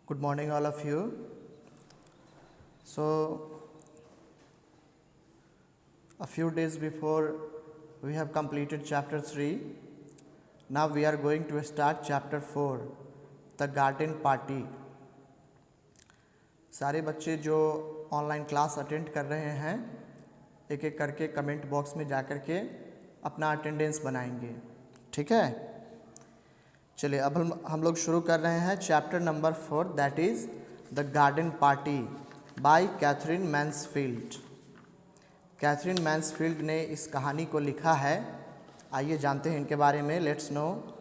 Good morning, all of you. So, a few days before we have completed chapter 3. Now we are going to start chapter 4, the garden party. सारे बच्चे जो online class attend कर रहे हैं एक एक करके कमेंट बॉक्स में जा कर के अपना अटेंडेंस बनाएंगे, ठीक है। चलिए अब हम लोग शुरू कर रहे हैं chapter number 4, that is the garden party by Katherine Mansfield. Katherine Mansfield ने इस कहानी को लिखा है। आइए जानते हैं इनके बारे में। Let's know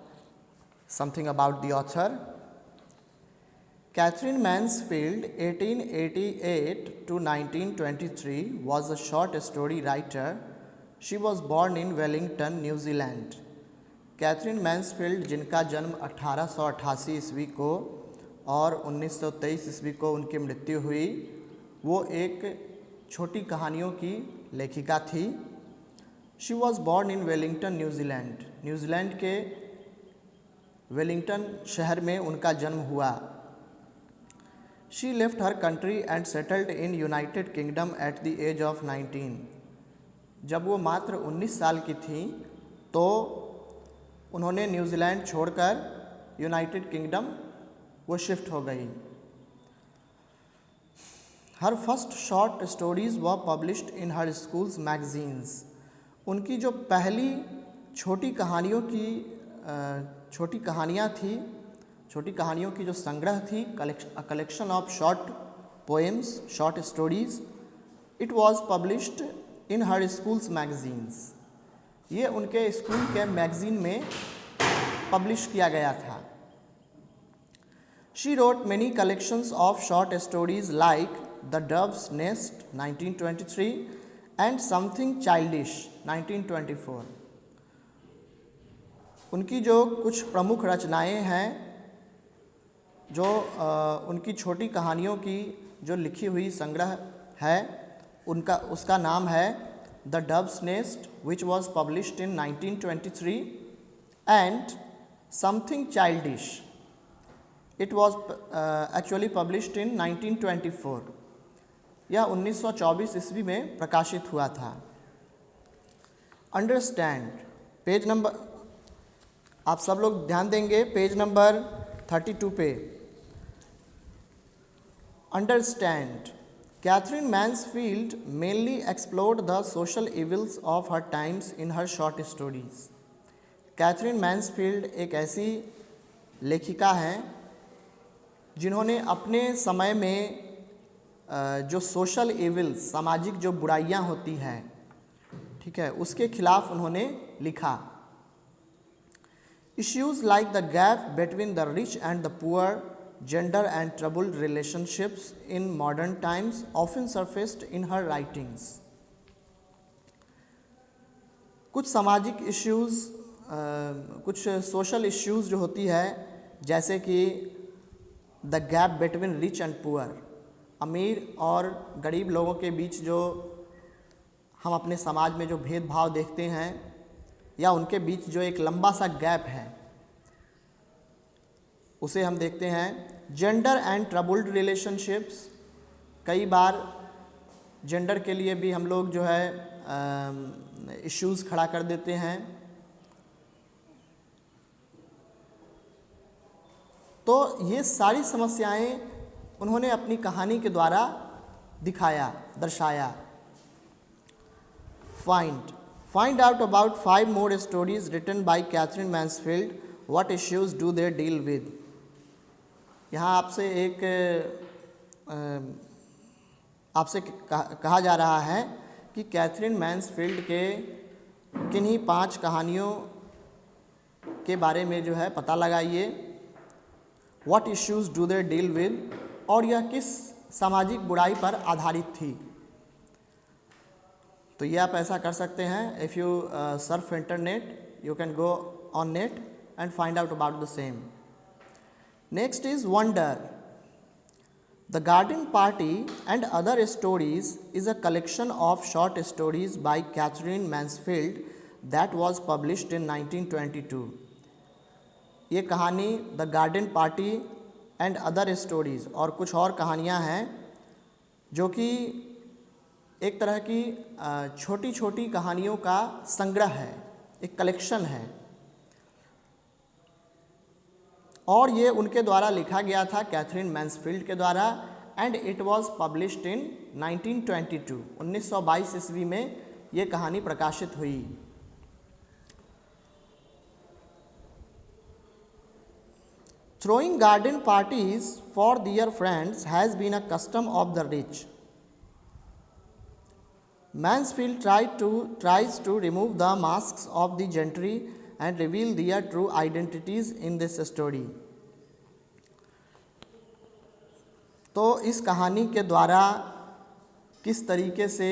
something about the author. Catherine Mansfield, 1888 to 1923, was a short story writer. She was born in Wellington, New Zealand. Katherine Mansfield, जिनका जन्म 1888 ईस्वी को और 1923 ईस्वी को उनकी मृत्यु हुई, वो एक छोटी कहानियों की लेखिका थी। She was born in Wellington, New Zealand. New Zealand के वेलिंगटन शहर में उनका जन्म हुआ। She left her country and settled in United Kingdom at the age of 19. जब वो मात्र 19 साल की थी तो उन्होंने न्यूजीलैंड छोड़कर यूनाइटेड किंगडम वो शिफ्ट हो गई। Her first short stories were published in her school's magazines. उनकी जो पहली छोटी कहानियों की जो संग्रह थी, collection of short poems, short stories, it was published in her schools magazines. ये उनके स्कूल के मैगजीन में पब्लिश किया गया था। She wrote many collections of short stories like the doves nest 1923 and something childish 1924। उनकी जो कुछ प्रमुख रचनाएं हैं, जो उनकी छोटी कहानियों की जो लिखी हुई संग्रह है, उसका नाम है the doves nest, which was published in 1923, and something childish, it was actually published in 1924। यह 1924 ईस्वी में प्रकाशित हुआ था। अंडरस्टैंड, पेज नंबर, आप सब लोग ध्यान देंगे पेज नंबर 32 पे। Understand, Catherine Mansfield mainly explored the social evils of her times in her short stories. Katherine Mansfield एक ऐसी लेखिका हैं जिन्होंने अपने समय में जो सोशल इविल्स, सामाजिक जो बुराइयां होती हैं, ठीक है, उसके खिलाफ उन्होंने लिखा। Issues like the gap between the rich and the poor, gender and troubled relationships in modern times often surfaced in her writings. कुछ सामाजिक इश्यूज़, कुछ सोशल इश्यूज़ जो होती है, जैसे कि the gap between rich and poor, अमीर और गरीब लोगों के बीच जो हम अपने समाज में जो भेदभाव देखते हैं, या उनके बीच जो एक लंबा सा गैप है, उसे हम देखते हैं। जेंडर एंड ट्रबल्ड रिलेशनशिप्स, कई बार जेंडर के लिए भी हम लोग जो है इश्यूज़ खड़ा कर देते हैं। तो ये सारी समस्याएं उन्होंने अपनी कहानी के द्वारा दिखाया, दर्शाया। Find out about 5 more stories written by Catherine Mansfield. What issues do they deal with? यहाँ आपसे कहा जा रहा है कि कैथरीन मैन्सफील्ड के किन्हीं 5 कहानियों के बारे में जो है पता लगाइए। What issues do they deal with? और यह किस सामाजिक बुराई पर आधारित थी। तो ये आप ऐसा कर सकते हैं। If you Surf internet, you can go on net and find out about the same. Next is Wonder. The Garden Party and Other Stories is a collection of short stories by Catherine Mansfield that was published in 1922. ये कहानी the garden party and other stories, और कुछ और कहानियाँ हैं जो कि एक तरह की छोटी छोटी कहानियों का संग्रह है, एक कलेक्शन है, और ये उनके द्वारा लिखा गया था, कैथरीन मैन्सफील्ड के द्वारा, and it was published in 1922, 1922 ईस्वी में ये कहानी प्रकाशित हुई। Throwing garden parties for their friends has been a custom of the rich. Mansfield tries to remove the masks of the gentry and reveal their true identities in this story. तो इस कहानी के द्वारा किस तरीके से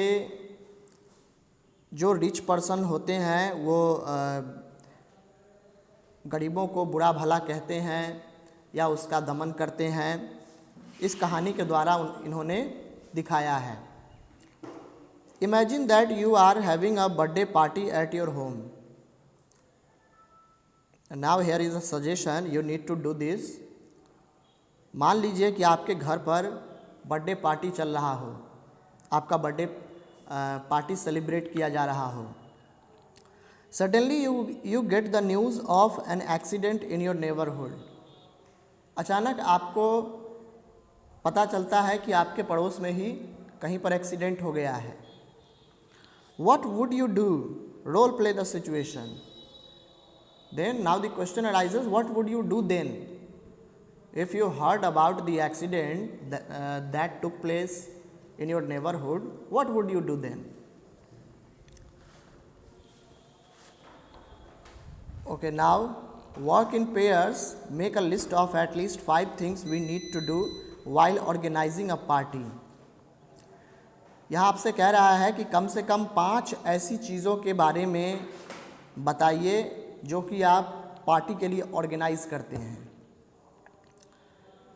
जो रिच पर्सन होते हैं वो गरीबों को बुरा भला कहते हैं या उसका दमन करते हैं, इस कहानी के द्वारा इन्होंने दिखाया है। Imagine that you are having a birthday party at your home. Now here is a suggestion, you need to do this. मान लीजिए कि आपके घर पर बर्थडे पार्टी चल रहा हो, आपका बर्थडे पार्टी सेलिब्रेट किया जा रहा हो। Suddenly you get the news of an accident in your neighbourhood. अचानक आपको पता चलता है कि आपके पड़ोस में ही कहीं पर एक्सीडेंट हो गया है। What would you do? Role play the situation. Then now the question arises, what would you do then? If you heard about the accident that took place in your neighborhood, what would you do then? Okay, now work in pairs. Make a list of at least 5 things we need to do while organizing a party. यहाँ आपसे कह रहा है कि कम से कम 5 ऐसी चीज़ों के बारे में बताइए जो कि आप पार्टी के लिए ऑर्गेनाइज करते हैं।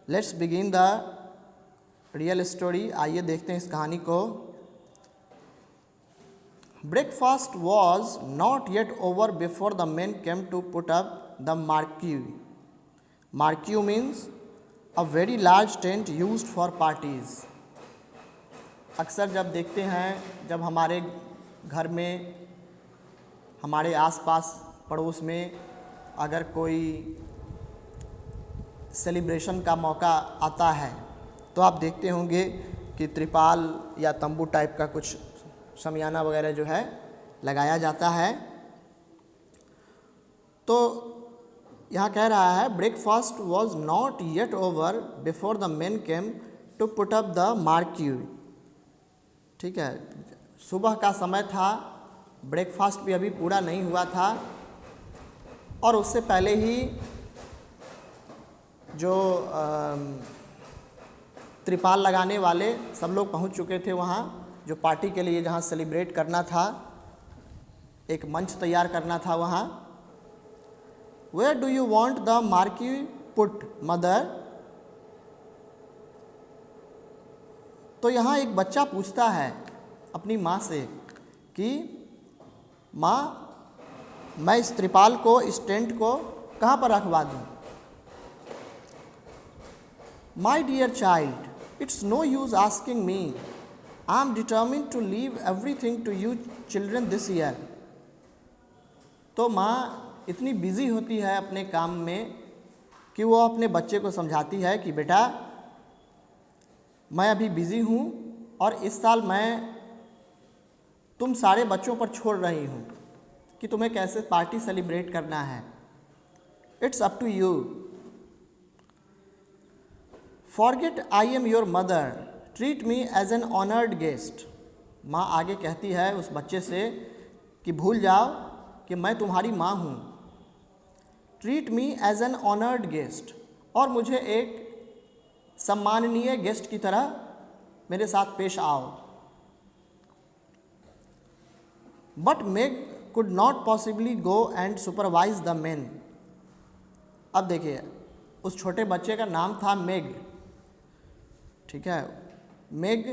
Let's begin the real story. आइए देखते हैं इस कहानी को। Breakfast was not yet over before the men came to put up the marquee. Marquee means a very large tent used for parties. अक्सर जब देखते हैं, जब हमारे घर में, हमारे आसपास पड़ोस में अगर कोई सेलिब्रेशन का मौका आता है तो आप देखते होंगे कि त्रिपाल या तंबू टाइप का कुछ शमियाना वगैरह जो है लगाया जाता है। तो यहाँ कह रहा है breakfast was not yet over before the men came to put up the marquee. ठीक है, सुबह का समय था, ब्रेकफास्ट भी अभी पूरा नहीं हुआ था और उससे पहले ही जो त्रिपाल लगाने वाले सब लोग पहुंच चुके थे वहाँ, जो पार्टी के लिए जहाँ सेलिब्रेट करना था, एक मंच तैयार करना था वहाँ। Where do you want the marquee put mother? तो यहाँ एक बच्चा पूछता है अपनी माँ से कि माँ, मैं इस त्रिपाल को, इस टेंट को कहाँ पर रखवा दूँ? My dear child, it's no use asking me, I am determined to leave everything to you children this year. तो माँ इतनी बिजी होती है अपने काम में कि वो अपने बच्चे को समझाती है कि बेटा, मैं अभी बिज़ी हूँ और इस साल मैं तुम सारे बच्चों पर छोड़ रही हूँ कि तुम्हें कैसे पार्टी सेलिब्रेट करना है। It's up to you. Forget I am your mother, treat me as an honoured guest. माँ आगे कहती है उस बच्चे से कि भूल जाओ कि मैं तुम्हारी माँ हूँ। Treat me as an honoured guest, और मुझे एक सम्माननीय गेस्ट की तरह मेरे साथ पेश आओ। But Meg could not possibly go and supervise the main. अब देखिए, उस छोटे बच्चे का नाम था मेग। ठीक है, मेग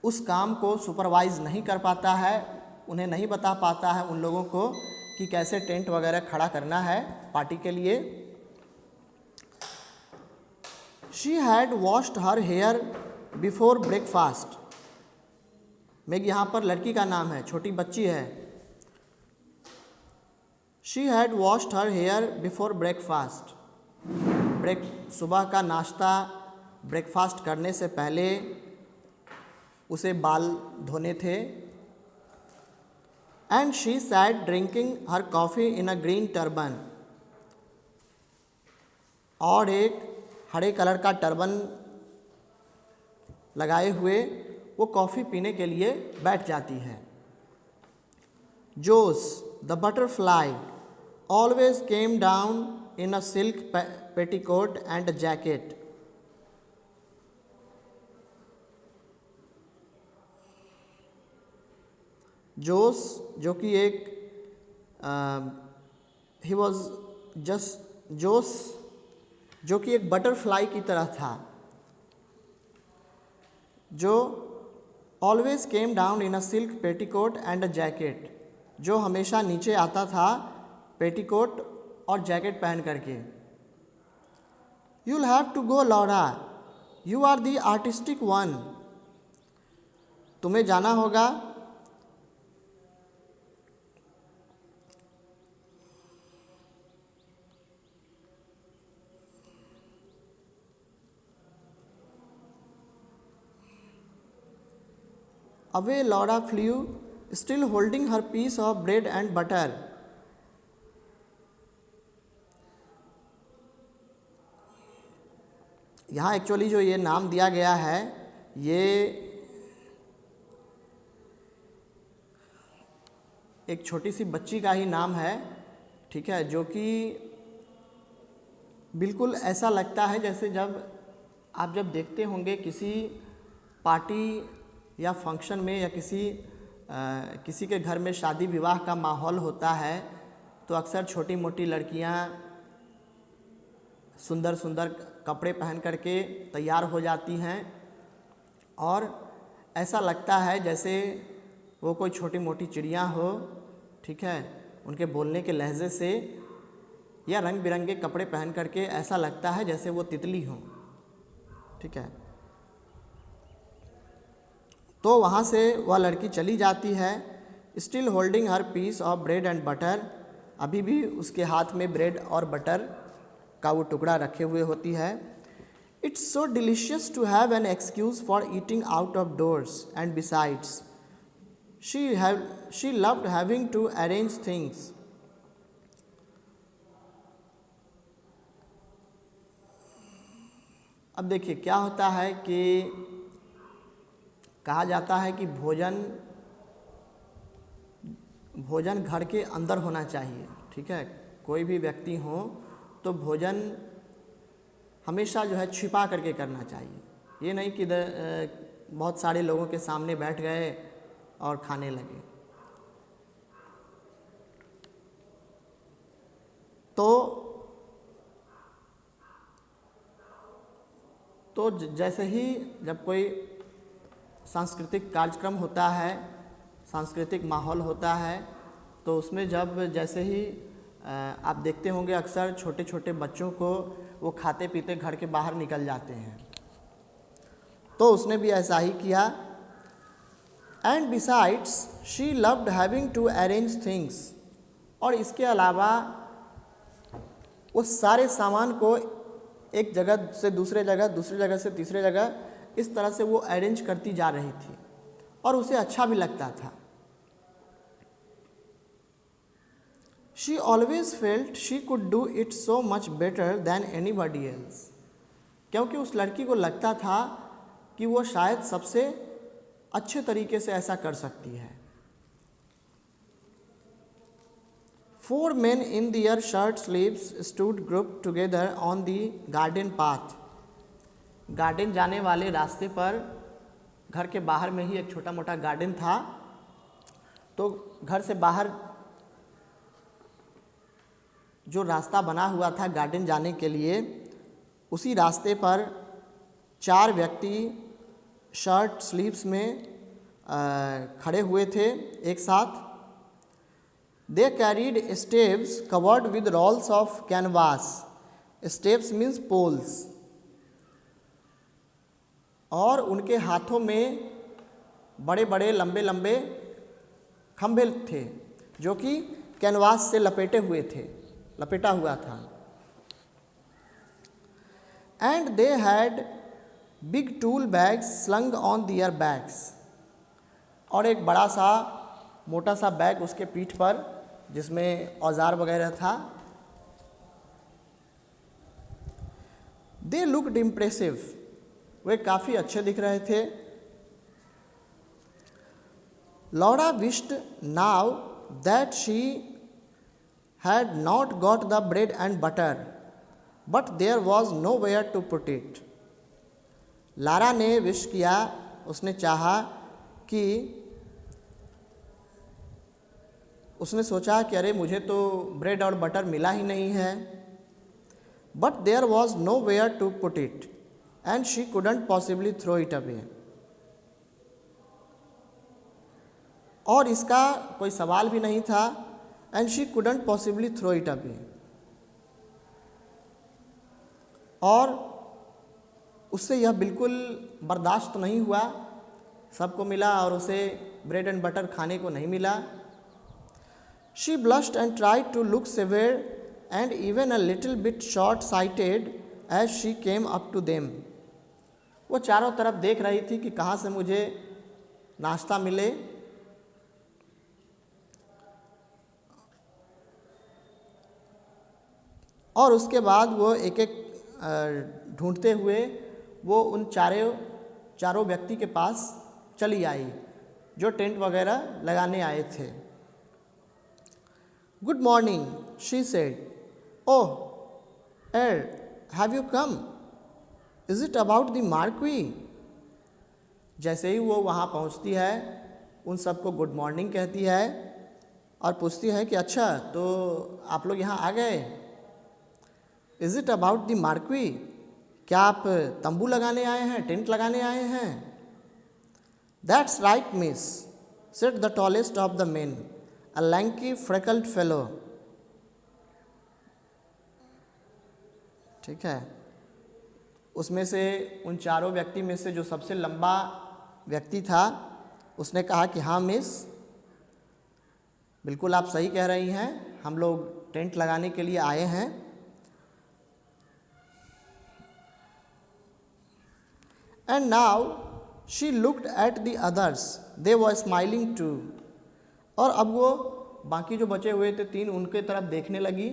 उस काम को सुपरवाइज नहीं कर पाता है, उन्हें नहीं बता पाता है उन लोगों को कि कैसे टेंट वगैरह खड़ा करना है पार्टी के लिए। She had washed her hair before breakfast. Meg यहाँ पर लड़की का नाम है, छोटी बच्ची है। She had washed her hair before breakfast. सुबह का नाश्ता ब्रेकफास्ट करने से पहले उसे बाल धोने थे। And she said drinking her coffee in a green turban. और एक हरे कलर का टर्बन लगाए हुए वो कॉफ़ी पीने के लिए बैठ जाती है। Jose the butterfly always came down in a silk petticoat and jacket. Jose जो कि एक ही वॉज जस्ट जोस जो कि एक बटरफ्लाई की तरह था, जो always came down in a silk petticoat and a jacket, जो हमेशा नीचे आता था पेटीकोट और जैकेट पहन करके। You will have to go Laura, you are the artistic one. तुम्हें जाना होगा, Away Laura flew, still holding her piece of bread and butter. यहाँ एक्चुअली जो ये नाम दिया गया है ये एक छोटी सी बच्ची का ही नाम है, ठीक है, जो कि बिल्कुल ऐसा लगता है जैसे जब देखते होंगे किसी पार्टी या फंक्शन में या किसी के घर में शादी विवाह का माहौल होता है तो अक्सर छोटी मोटी लड़कियां सुंदर सुंदर कपड़े पहन करके तैयार हो जाती हैं और ऐसा लगता है जैसे वो कोई छोटी मोटी चिड़िया हो, ठीक है, उनके बोलने के लहजे से या रंग बिरंगे कपड़े पहन करके ऐसा लगता है जैसे वो तितली हो, ठीक है। तो वहाँ से वह लड़की चली जाती है, still holding her piece of bread and butter, अभी भी उसके हाथ में ब्रेड और बटर का वो टुकड़ा रखे हुए होती है। It's so delicious to have an excuse for eating out of doors and besides she loved having to arrange things. अब देखिए क्या होता है कि कहा जाता है कि भोजन घर के अंदर होना चाहिए, ठीक है, कोई भी व्यक्ति हो तो भोजन हमेशा जो है छिपा करके करना चाहिए। ये नहीं कि बहुत सारे लोगों के सामने बैठ गए और खाने लगे। तो जैसे ही जब कोई सांस्कृतिक कार्यक्रम होता है, सांस्कृतिक माहौल होता है, तो उसमें जैसे ही आप देखते होंगे अक्सर छोटे छोटे बच्चों को वो खाते पीते घर के बाहर निकल जाते हैं, तो उसने भी ऐसा ही किया। And besides she loved having to arrange things, और इसके अलावा उस सारे सामान को एक जगह से दूसरे जगह, दूसरी जगह से तीसरे जगह, इस तरह से वो अरेंज करती जा रही थी और उसे अच्छा भी लगता था। She always felt she could do it so much better than anybody else, क्योंकि उस लड़की को लगता था कि वो शायद सबसे अच्छे तरीके से ऐसा कर सकती है। 4 men in their shirt sleeves stood grouped together on the garden path. Garden जाने वाले रास्ते पर, घर के बाहर में ही एक छोटा मोटा गार्डन था, तो घर से बाहर जो रास्ता बना हुआ था गार्डन जाने के लिए, उसी रास्ते पर 4 व्यक्ति शर्ट स्लीव्स में खड़े हुए थे एक साथ। They carried staves covered with rolls of canvas. Staves means poles. और उनके हाथों में बड़े बड़े लंबे लंबे खंभे थे जो कि कैनवास से लपेटा हुआ था। And they had big tool bags slung on their bags, और एक बड़ा सा मोटा सा बैग उसके पीठ पर जिसमें औजार वगैरह था। दे लुक्ड इम्प्रेसिव, वे काफ़ी अच्छे दिख रहे थे। Laura wished now that she had not got the bread and butter but there was nowhere to put it. Laura ने विश किया, उसने चाहा कि उसने सोचा कि अरे मुझे तो ब्रेड और बटर मिला ही नहीं है। But there was nowhere to put it and she couldn't possibly throw it away, और इसका कोई सवाल भी नहीं था। And she couldn't possibly throw it away, और उससे यह बिल्कुल बर्दाश्त नहीं हुआ। सबको मिला और उसे ब्रेड एंड बटर खाने को नहीं मिला। She blushed and tried to look severe and even a little bit short-sighted as she came up to them. वो चारों तरफ देख रही थी कि कहाँ से मुझे नाश्ता मिले। और उसके बाद वो एक एक ढूंढते हुए वो उन चारों व्यक्ति के पास चली आई जो टेंट वगैरह लगाने आए थे। Good morning, she said. Oh, have you come? Is it about the Marquis? जैसे ही वो वहाँ पहुँचती है उन सबको गुड मॉर्निंग कहती है और पूछती है कि अच्छा तो आप लोग यहाँ आ गए। Is it about the Marquis? क्या आप तंबू लगाने आए हैं, टेंट लगाने आए हैं? That's right, miss, said the tallest of the men, a lanky freckled fellow. ठीक है, उसमें से उन चारों व्यक्ति में से जो सबसे लंबा व्यक्ति था उसने कहा कि हाँ मिस, बिल्कुल आप सही कह रही हैं, हम लोग टेंट लगाने के लिए आए हैं। And now she looked at the others, they were smiling too. और अब वो बाकी जो बचे हुए थे तीन उनके तरफ देखने लगी।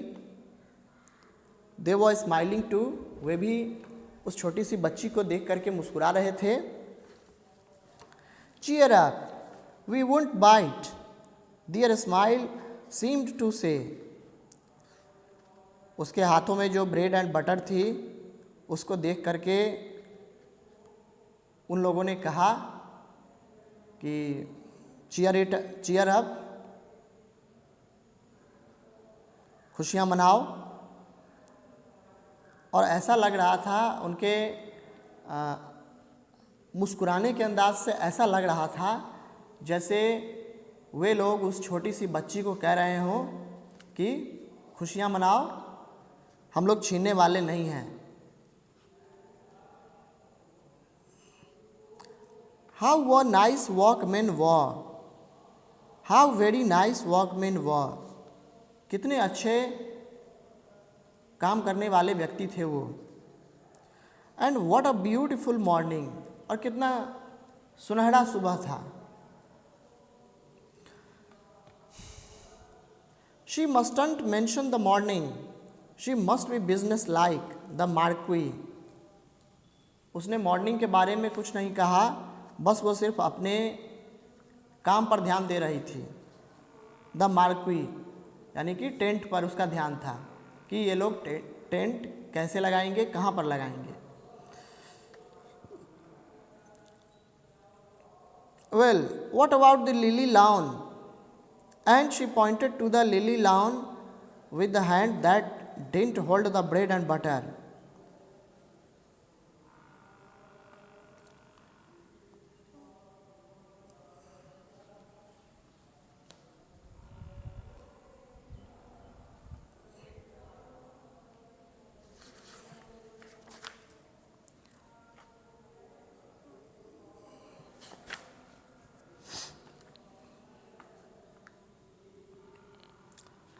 They were smiling too, वे भी उस छोटी सी बच्ची को देख करके मुस्कुरा रहे थे। Cheer up, we won't bite, their smile seemed to say. उसके हाथों में जो ब्रेड एंड बटर थी उसको देख करके उन लोगों ने कहा कि चीयर अप, खुशियाँ मनाओ। और ऐसा लग रहा था उनके मुस्कुराने के अंदाज से, ऐसा लग रहा था जैसे वे लोग उस छोटी सी बच्ची को कह रहे हों कि खुशियाँ मनाओ, हम लोग छीनने वाले नहीं हैं। How were nice workmen were, how very nice workmen were, कितने अच्छे काम करने वाले व्यक्ति थे वो। And what a beautiful morning, और कितना सुनहरा सुबह था। She mustn't mention the morning, she must be business like the Marquis. उसने मॉर्निंग के बारे में कुछ नहीं कहा, बस वो सिर्फ अपने काम पर ध्यान दे रही थी। द मार्क्वी यानी कि टेंट पर उसका ध्यान था कि ये लोग टेंट कैसे लगाएंगे, कहाँ पर लगाएंगे। Well, what about the lily lawn? And she pointed to the lily lawn with the hand that didn't hold the bread and butter.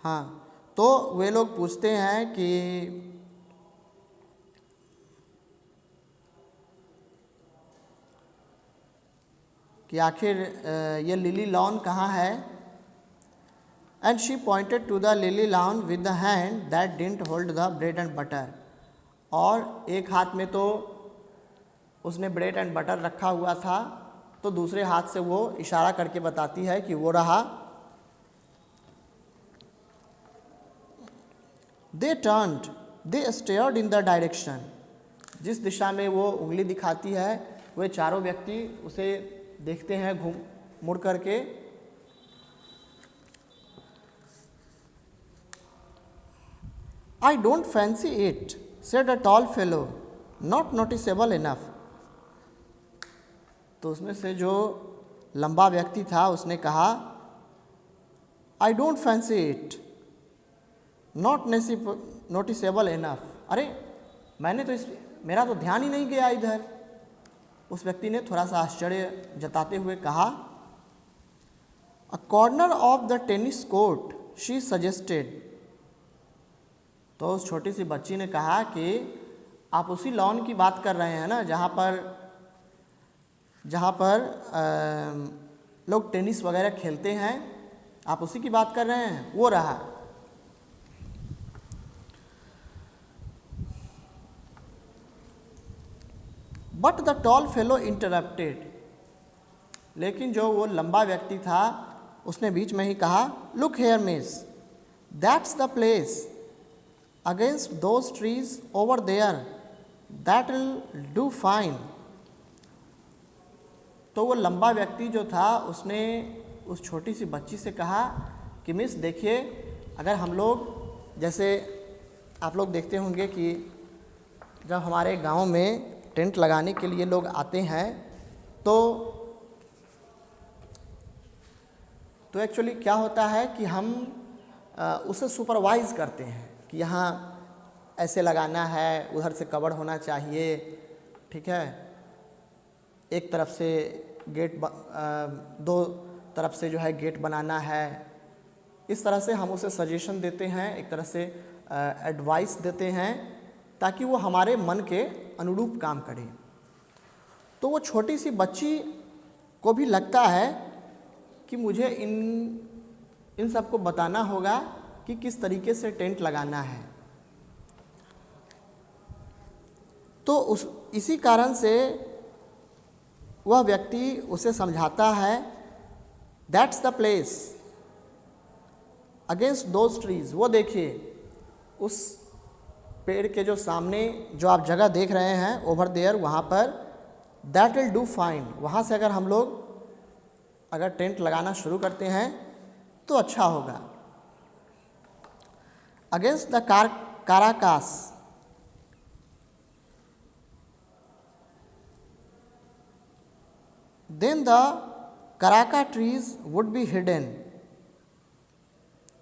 हाँ, तो वे लोग पूछते हैं कि आखिर ये लिली लॉन कहाँ है। And she pointed to the lily lawn with the hand that didn't hold the bread and butter. और एक हाथ में तो उसने ब्रेड एंड बटर रखा हुआ था, तो दूसरे हाथ से वो इशारा करके बताती है कि वो रहा। दे turned, they stared in the direction. जिस दिशा में वो उंगली दिखाती है वे चारों व्यक्ति उसे देखते हैं घूम मुड़ करके। I don't fancy it, said a tall fellow, not noticeable enough. तो उसमें से जो लंबा व्यक्ति था उसने कहा, I don't fancy it, not noticeable enough. अरे मैंने तो मेरा तो ध्यान ही नहीं गया इधर। उस व्यक्ति ने थोड़ा सा आश्चर्य जताते हुए कहा, a corner of the tennis court she suggested. तो उस छोटी सी बच्ची ने कहा कि आप उसी लॉन की बात कर रहे हैं ना जहाँ पर लोग टेनिस वगैरह खेलते हैं, आप उसी की बात कर रहे हैं, वो रहा। But the tall fellow interrupted. लेकिन जो वो लंबा व्यक्ति था उसने बीच में ही कहा, look here miss, that's the place against those trees over there, that will do fine. तो वो लंबा व्यक्ति जो था उसने उस छोटी सी बच्ची से कहा कि मिस देखिए, अगर हम लोग, जैसे आप लोग देखते होंगे कि जब हमारे गांव में टेंट लगाने के लिए लोग आते हैं तो एक्चुअली क्या होता है कि हम उसे सुपरवाइज करते हैं कि यहाँ ऐसे लगाना है, उधर से कवर होना चाहिए, ठीक है, एक तरफ से गेट दो तरफ से जो है गेट बनाना है। इस तरह से हम उसे सजेशन देते हैं, एक तरह से एडवाइस देते हैं ताकि वो हमारे मन के अनुरूप काम करे। तो वो छोटी सी बच्ची को भी लगता है कि मुझे इन सबको बताना होगा कि किस तरीके से टेंट लगाना है। तो इसी कारण से वह व्यक्ति उसे समझाता है, that's the place against those trees. वो देखिए उस पेड़ के जो सामने जो आप जगह देख रहे हैं ओवर देयर, वहाँ पर, दैट विल डू फाइन। वहाँ से अगर हम लोग अगर टेंट लगाना शुरू करते हैं तो अच्छा होगा। Against the karakas, then the karaka trees would be hidden.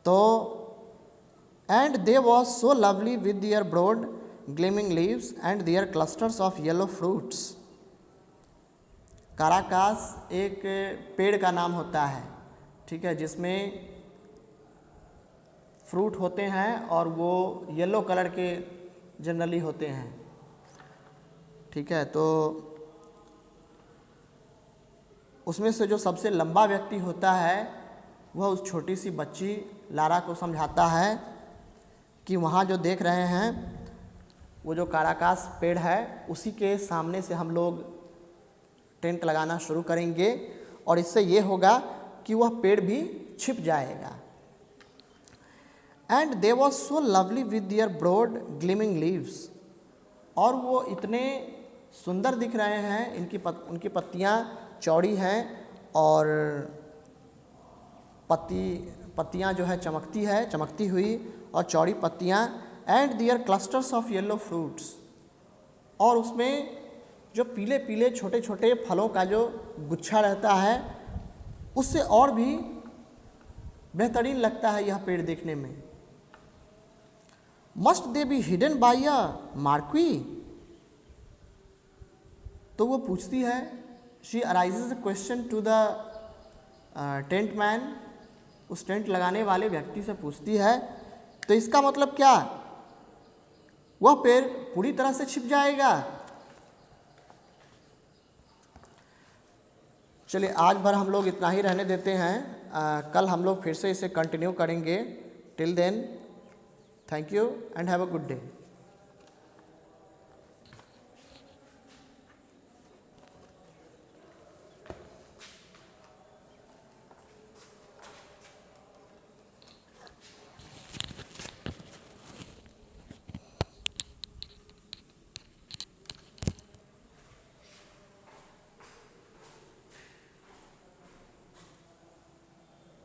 तो and they was so lovely with their broad gleaming leaves and their clusters of yellow fruits। Caracas एक पेड़ का नाम होता है, ठीक है, जिसमें फ्रूट होते हैं और वो येलो कलर के जनरली होते हैं, ठीक है। तो उसमें से जो सबसे लंबा व्यक्ति होता है वह उस छोटी सी बच्ची लारा को समझाता है कि वहाँ जो देख रहे हैं वो जो काराकास पेड़ है उसी के सामने से हम लोग टेंट लगाना शुरू करेंगे और इससे ये होगा कि वह पेड़ भी छिप जाएगा। And they was so lovely with their broad gleaming leaves. और वो इतने सुंदर दिख रहे हैं, उनकी पत्तियाँ चौड़ी हैं और पत्तियाँ जो है चमकती हुई और चौड़ी पत्तियाँ। And their clusters of yellow fruits, और उसमें जो पीले पीले छोटे छोटे फलों का जो गुच्छा रहता है उससे और भी बेहतरीन लगता है यह पेड़ देखने में। Must they be hidden by a marquee. तो वो पूछती है, she arises a question to the tent man. उस टेंट लगाने वाले व्यक्ति से पूछती है तो इसका मतलब क्या, वह पेड़ पूरी तरह से छिप जाएगा। चलिए आज भर हम लोग इतना ही रहने देते हैं, कल हम लोग फिर से इसे कंटिन्यू करेंगे। Till then thank you and have a good day.